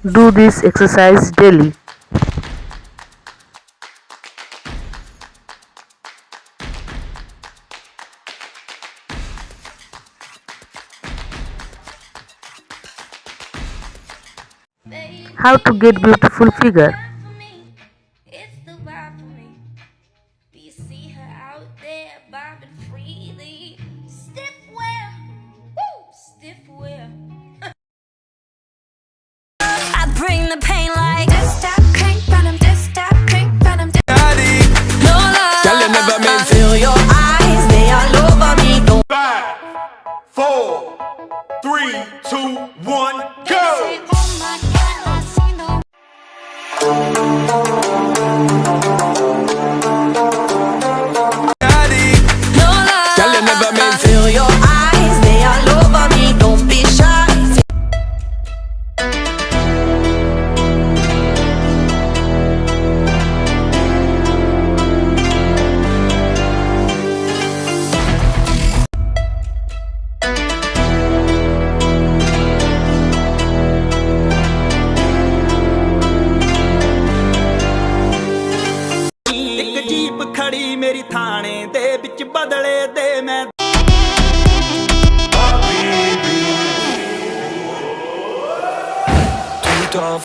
Do this exercise daily. How to get beautiful figure. I bring the pain like just stop, crank, bottom, just stop, crank, bottom, just no love. Girl, you never meant feel your eyes, they all over me. Don't 5, 4, 3, 2, 1, go! say, oh my God, I see no. No love. Girl, you never meant feel your eyes, they all over me. Don't be shy. ਇੱਕ jeep ਖੜੀ ਮੇਰੀ ਥਾਣੇ ਦੇ ਵਿੱਚ ਬਦਲੇ ਦੇ ਮੈਂ